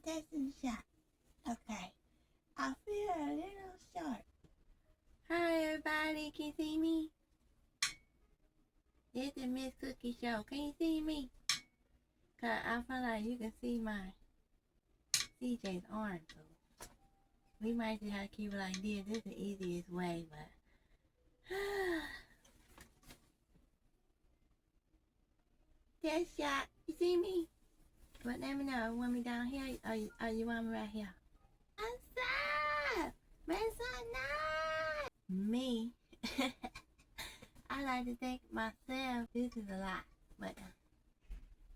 take some shot. Okay. I feel a little short. Hi, everybody. Can you see me? This is Miss Cookie Show. Can you see me? Cause I feel like you can see my CJ's arm. So we might just have to keep it like this. This is the easiest way, but test shot. You see me? But let me know. You want me down here or you want me right here? What's up? Man, so nice. Me. I like to think myself. This is a lot, but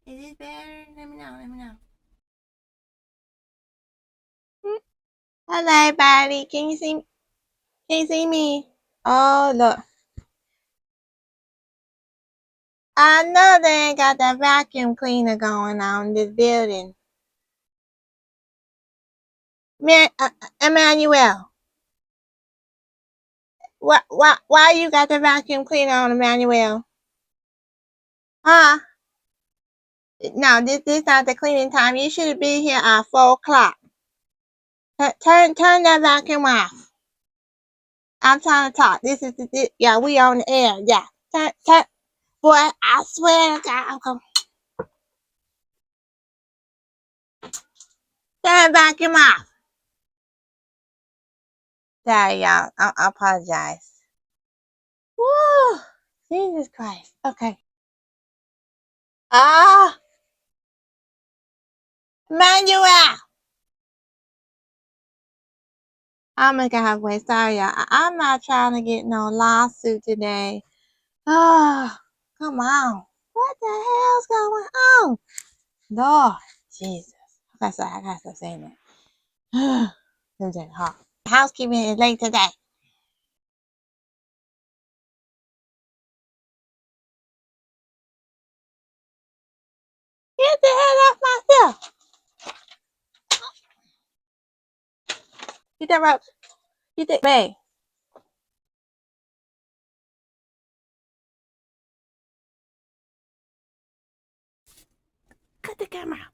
is it better? Let me know. Let me know. Hello, everybody. Can you see me? Can you see me? Oh, look. I know they ain't got that vacuum cleaner going on in this building. Emmanuel, why you got the vacuum cleaner on, Emmanuel? Huh? No, this not the cleaning time. You should be here at 4 o'clock. Turn that vacuum off. I'm trying to talk. Yeah, we on the air. Yeah. Turn. Boy, I swear to God, I'm going to turn the vacuum off. Sorry, y'all. I apologize. Woo! Jesus Christ. Okay. Manuel! Oh my God, wait, sorry, y'all. I'm not trying to get no lawsuit today. Oh, come on. What the hell's going on? Lord, Jesus. I gotta stop saying that. It was hot. Housekeeping is late today. Get the hell off my stuff. Get that rope. Get that bag. Cut the camera.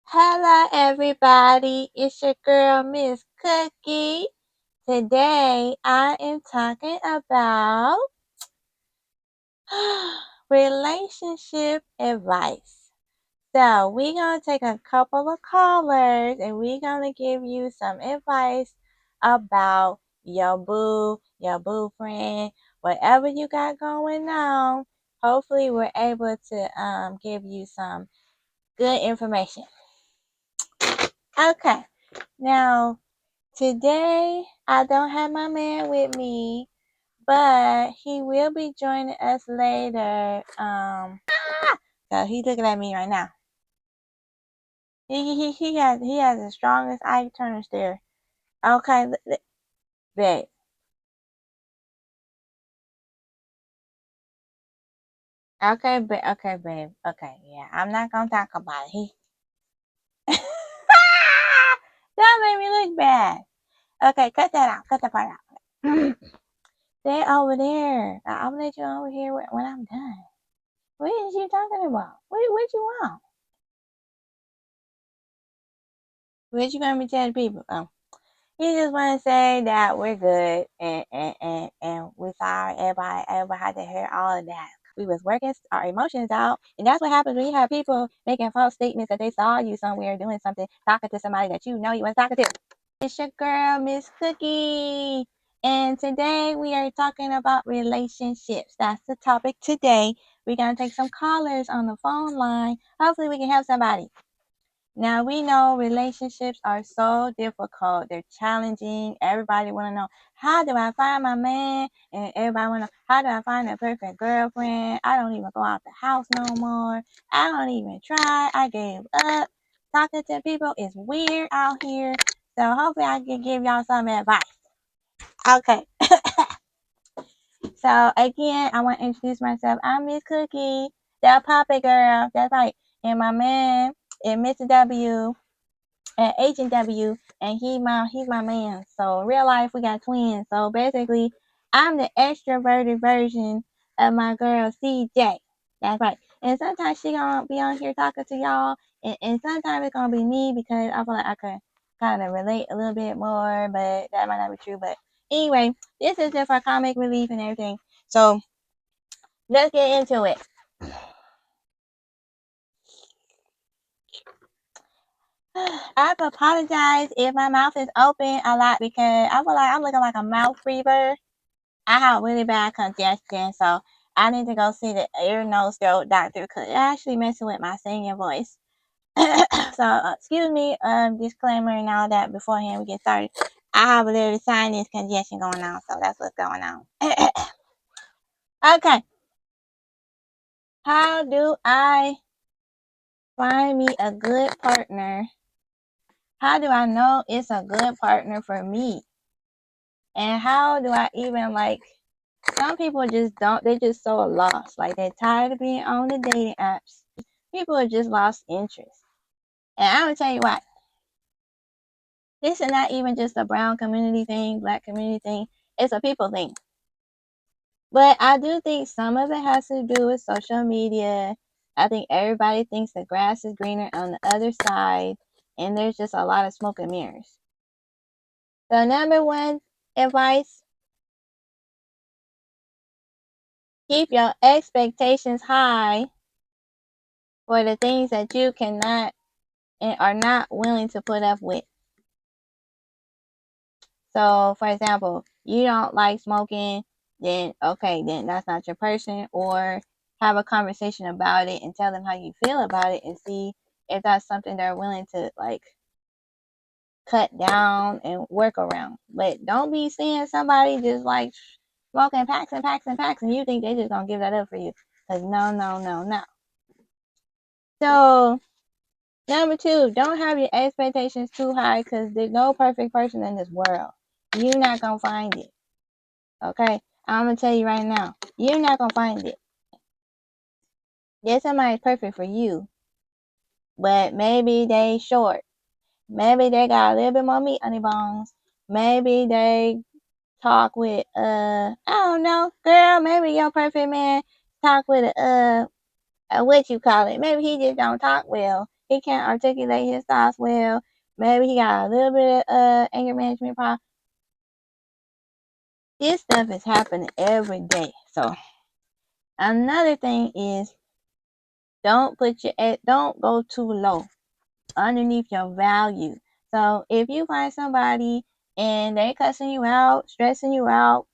Hello, everybody. It's your girl, Miss Cookie. Today, I am talking about relationship advice. So, we're going to take a couple of callers and we're going to give you some advice about your boo friend, whatever you got going on. Hopefully, we're able to give you some good information. Okay, now today I don't have my man with me, but he will be joining us later. So he's looking at me right now. He has the strongest eye turner stare. Okay, babe. Okay, babe. Okay, yeah. I'm not gonna talk about it. That made me look bad. Okay, cut that out. Cut that part out. Stay over there. I'll let you over here when I'm done. What is you talking about? What you want? What you gonna be telling people? He just want to say that we're good and we're sorry. Everybody had to hear all of that. We was working our emotions out, and that's what happens when you have people making false statements that they saw you somewhere doing something, talking to somebody that you know you was talking to. It's your girl, Miss Cookie, and today we are talking about relationships. That's the topic today. We're gonna take some callers on the phone line. Hopefully, we can help somebody. Now we know relationships are so difficult. They're challenging. Everybody want to know, how do I find my man? And everybody want to know, how do I find a perfect girlfriend? I don't even go out the house no more. I don't even try. I gave up. Talking to people is weird out here. So hopefully I can give y'all some advice. Okay. So again, I want to introduce myself. I'm Miss Cookie, the puppet girl. That's right. And my man is Mr. W and Agent W, and he's my man. So in real life, we got twins. So basically, I'm the extroverted version of my girl CJ. That's right. And sometimes she gonna be on here talking to y'all, and sometimes it's gonna be me because I feel like I could kind of relate a little bit more, but that might not be true. But anyway, this is just for comic relief and everything. So let's get into it. I apologize if my mouth is open a lot because I feel like I'm looking like a mouth breather. I have really bad congestion, so I need to go see the ear, nose, throat doctor because it actually messing with my singing voice. So, excuse me, disclaimer and all that beforehand we get started. I have a little sinus congestion going on, so that's what's going on. Okay, how do I find me a good partner? How do I know it's a good partner for me? And how do I even some people just don't, they just so lost. Like they're tired of being on the dating apps. People are just lost interest. And I'm gonna tell you why. This is not even just a brown community thing, black community thing. It's a people thing. But I do think some of it has to do with social media. I think everybody thinks the grass is greener on the other side, and there's just a lot of smoke and mirrors. So number one advice, keep your expectations high for the things that you cannot and are not willing to put up with. So, for example, you don't like smoking, then okay, then that's not your person. Or have a conversation about it and tell them how you feel about it and see if that's something they're willing to cut down and work around. But don't be seeing somebody just smoking packs and packs and packs and you think they just gonna give that up for you. Because no, no, no, no. So number two, don't have your expectations too high because there's no perfect person in this world. You're not gonna find it. Okay? I'm gonna tell you right now, you're not gonna find it. Yes, somebody's perfect for you, but maybe they short. Maybe they got a little bit more meat on their bones. Maybe they talk with I don't know, girl, maybe your perfect man talk with what you call it. Maybe he just don't talk well. He can't articulate his thoughts well. Maybe he got a little bit of anger management problem. This stuff is happening every day. So another thing is don't go too low underneath your value. So if you find somebody and they cussing you out, stressing you out,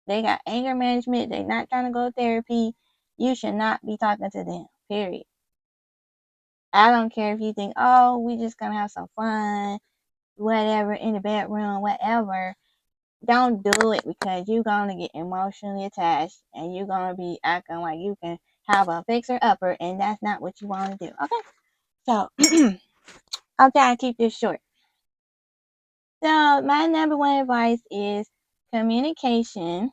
they got anger management, they not trying to go to therapy, you should not be talking to them. Period. I don't care if you think, oh, we just gonna have some fun, whatever, in the bedroom, whatever. Don't do it because you're gonna get emotionally attached and you're gonna be acting like you can have a fixer upper, and that's not what you want to do. Okay, so I'll try to keep this short. So my number one advice is communication,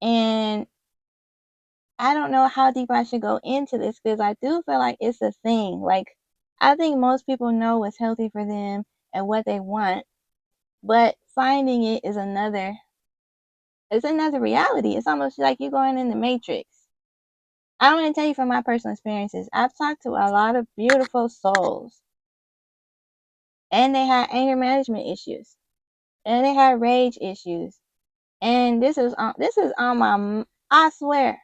and I don't know how deep I should go into this because I do feel like it's a thing. Like I think most people know what's healthy for them and what they want, but finding it is another. It's another reality. It's almost like you're going in the matrix. I'm going to tell you from my personal experiences. I've talked to a lot of beautiful souls, and they had anger management issues, and they had rage issues, and this is on my. I swear,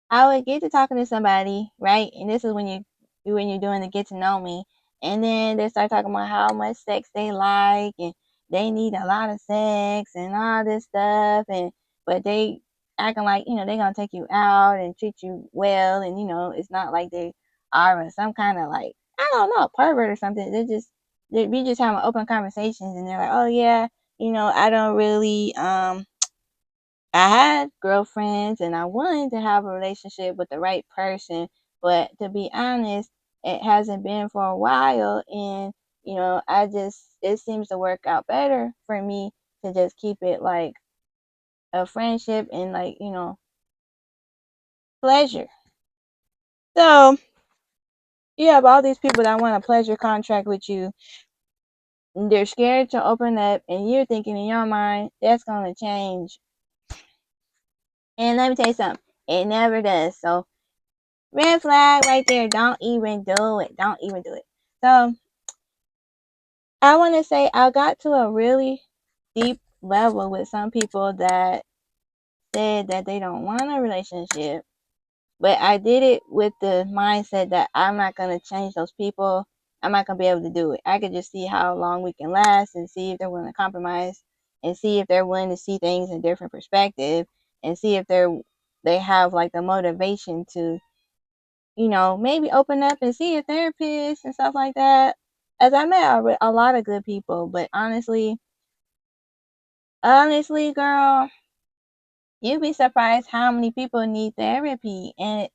I would get to talking to somebody, right? And this is when you're doing the get to know me, and then they start talking about how much sex they like, and they need a lot of sex and all this stuff, and but they acting like they're gonna take you out and treat you well, and it's not like they are some kind of I don't know, pervert or something. We just having open conversations, and they're like, oh yeah, I don't really I had girlfriends and I wanted to have a relationship with the right person, but to be honest, it hasn't been for a while, and it seems to work out better for me to just keep it like a friendship and pleasure. So you have all these people that want a pleasure contract with you. They're scared to open up, and you're thinking in your mind that's gonna change. And let me tell you something. It never does. So red flag right there. Don't even do it. Don't even do it. So I want to say I got to a really deep level with some people that said that they don't want a relationship. But I did it with the mindset that I'm not going to change those people. I'm not going to be able to do it. I could just see how long we can last and see if they're willing to compromise and see if they're willing to see things in a different perspective and see if they have like the motivation to, maybe open up and see a therapist and stuff like that. As I met a lot of good people, but honestly, girl, you'd be surprised how many people need therapy, and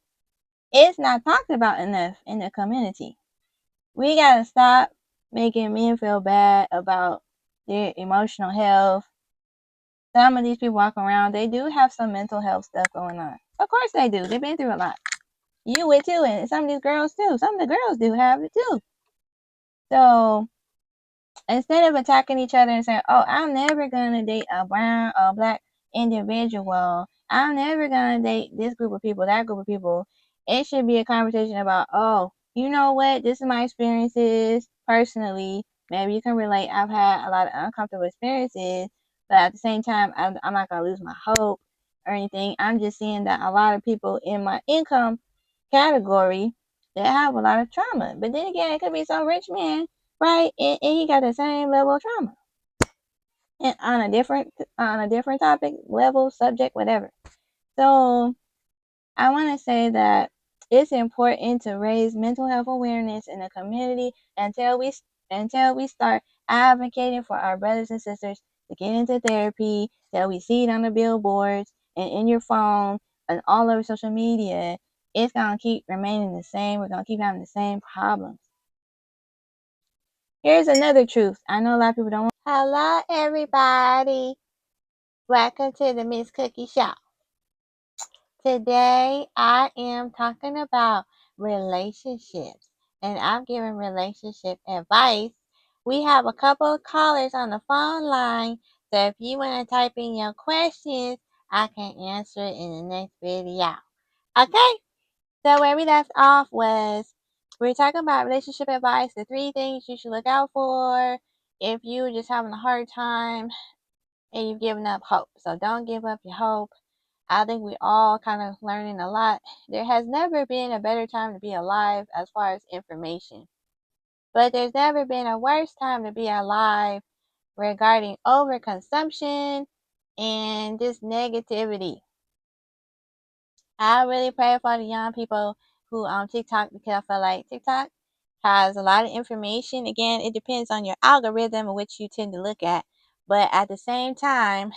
it's not talked about enough in the community. We gotta stop making men feel bad about their emotional health. Some of these people walking around, they do have some mental health stuff going on. Of course they do. They've been through a lot. You would too, and some of these girls too. Some of the girls do have it too. So instead of attacking each other and saying, "Oh, I'm never gonna date a brown or black individual. I'm never gonna date this group of people, that group of people," it should be a conversation about, "Oh, you know what? This is my experiences personally. Maybe you can relate. I've had a lot of uncomfortable experiences, but at the same time, I'm not gonna lose my hope or anything. I'm just seeing that a lot of people in my income category that have a lot of trauma. But then again, it could be some rich man, right? And he got the same level of trauma, and on a different topic, level, subject, whatever. So I want to say that it's important to raise mental health awareness in the community until we start advocating for our brothers and sisters to get into therapy, that we see it on the billboards and in your phone and all over social media. It's gonna keep remaining the same. We're gonna keep having the same problems. Here's another truth. I know a lot of people don't want. Hello, everybody. Welcome to the Miss Cookie Show. Today, I am talking about relationships, and I'm giving relationship advice. We have a couple of callers on the phone line, so if you want to type in your questions, I can answer it in the next video. Okay? So where we left off was we were talking about relationship advice, the 3 things you should look out for if you're just having a hard time and you've given up hope. So don't give up your hope. I think we all kind of learning a lot. There has never been a better time to be alive as far as information. But there's never been a worse time to be alive regarding overconsumption and just negativity. I really pray for the young people who on TikTok, because I feel like TikTok has a lot of information. Again, it depends on your algorithm which you tend to look at. But at the same time,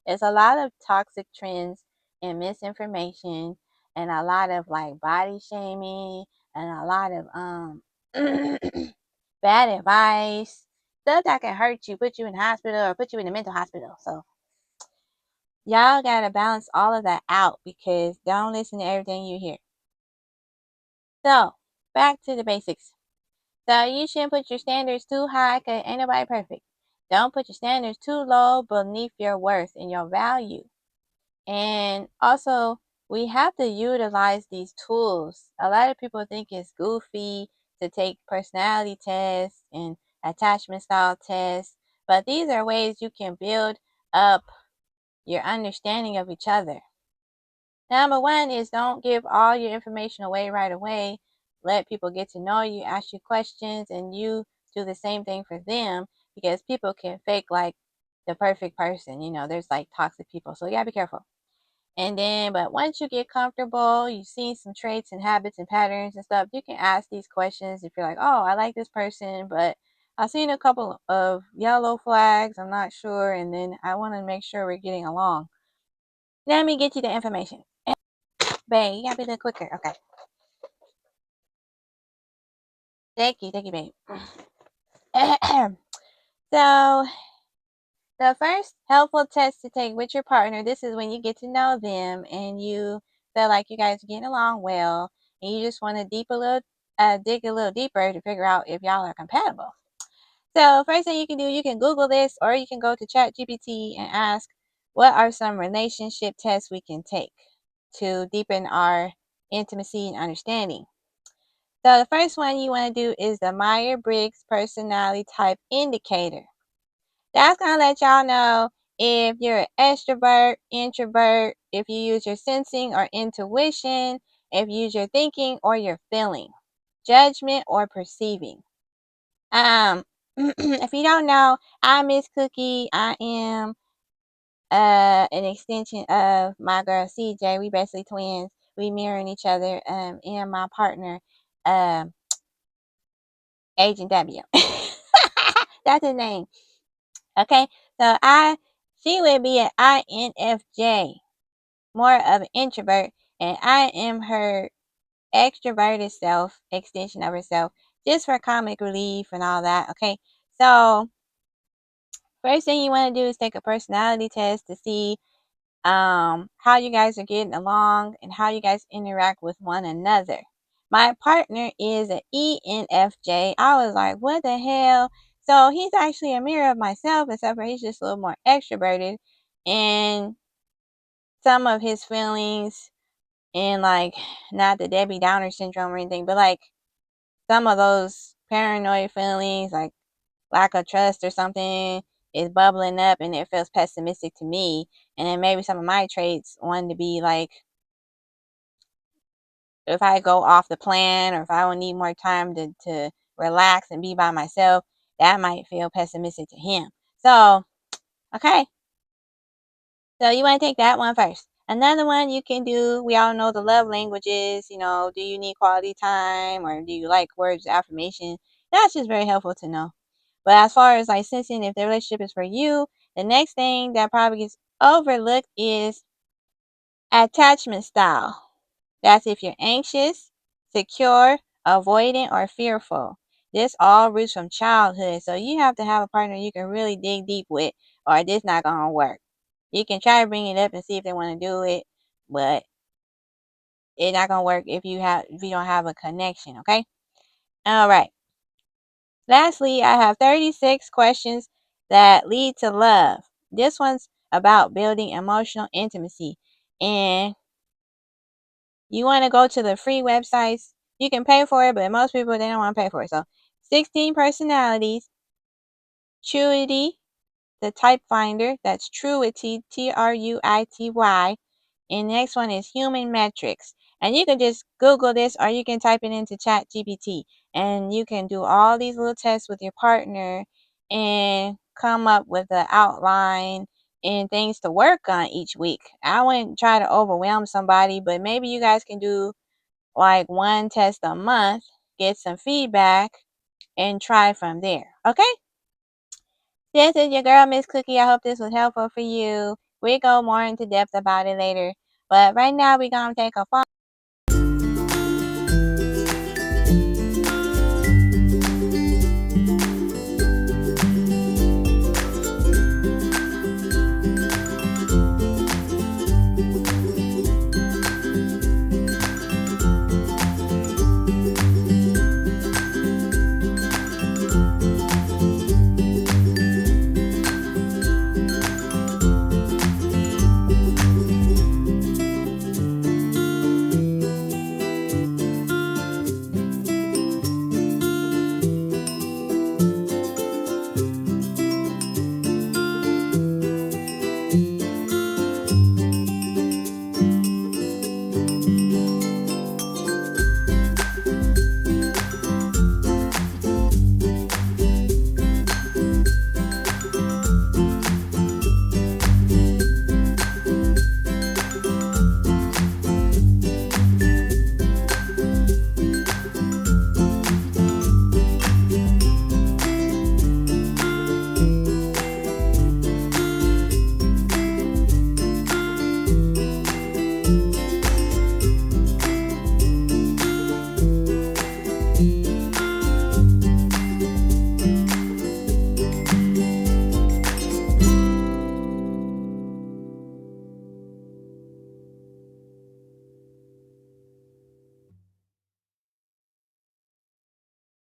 there's a lot of toxic trends and misinformation and a lot of like body shaming and a lot of bad advice, stuff that can hurt you, put you in the hospital or put you in the mental hospital. So y'all gotta balance all of that out, because don't listen to everything you hear. So back to the basics. So you shouldn't put your standards too high, because ain't nobody perfect. Don't put your standards too low beneath your worth and your value. And also, we have to utilize these tools. A lot of people think it's goofy to take personality tests and attachment style tests, but these are ways you can build up your understanding of each other. Number one is don't give all your information away right away. Let people get to know you, ask you questions, and you do the same thing for them, because people can fake like the perfect person. There's like toxic people, so you gotta be careful. And then, but once you get comfortable, you've seen some traits and habits and patterns and stuff, you can ask these questions. If you're like, "Oh, I like this person, but I've seen a couple of yellow flags, I'm not sure, and then I want to make sure we're getting along. Let me get you the information." Babe, you gotta be a little quicker. Okay. Thank you, babe. So, the first helpful test to take with your partner, this is when you get to know them and you feel like you guys are getting along well, and you just want to dig a little deeper to figure out if y'all are compatible. So, first thing you can do, you can Google this, or you can go to ChatGPT and ask, what are some relationship tests we can take to deepen our intimacy and understanding. So the first one you want to do is the Myers-Briggs Personality Type Indicator. That's going to let y'all know if you're an extrovert, introvert, if you use your sensing or intuition, if you use your thinking or your feeling, judgment or perceiving. If you don't know, I'm Miss Cookie. I am an extension of my girl CJ. We basically twins. We mirroring each other. And my partner, um, Agent W. That's his name. Okay, so she would be an INFJ, more of an introvert, and I am her extroverted self, extension of herself, just for comic relief and all that. Okay, so first thing you want to do is take a personality test to see how you guys are getting along and how you guys interact with one another. My partner is an ENFJ. I was like, what the hell? So he's actually a mirror of myself, except for he's just a little more extroverted. And some of his feelings, and like, not the Debbie Downer syndrome or anything, but like some of those paranoid feelings, like lack of trust or something, is bubbling up and it feels pessimistic to me. And then maybe some of my traits want to be like, if I go off the plan or if I would need more time to relax and be by myself, that might feel pessimistic to him. So, okay. So you want to take that one first. Another one you can do, we all know the love languages, do you need quality time or do you like words of affirmation? That's just very helpful to know. But as far as like sensing if the relationship is for you, the next thing that probably gets overlooked is attachment style. That's if you're anxious, secure, avoidant, or fearful. This all roots from childhood. So you have to have a partner you can really dig deep with, or this not gonna work. You can try to bring it up and see if they want to do it, but it's not gonna work if you don't have a connection. Okay. All right. Lastly, I have 36 questions that lead to love. This one's about building emotional intimacy, and you want to go to the free websites. You can pay for it, but most people, they don't want to pay for it. So 16 personalities, Truity, the type finder. That's Truity, Truity. And the next one is human metrics. And you can just Google this or you can type it into Chat GPT. And you can do all these little tests with your partner and come up with an outline and things to work on each week. I wouldn't try to overwhelm somebody, but maybe you guys can do like one test a month, get some feedback, and try from there. Okay? This is your girl, Miss Cookie. I hope this was helpful for you. We go more into depth about it later. But right now, we're going to take a phone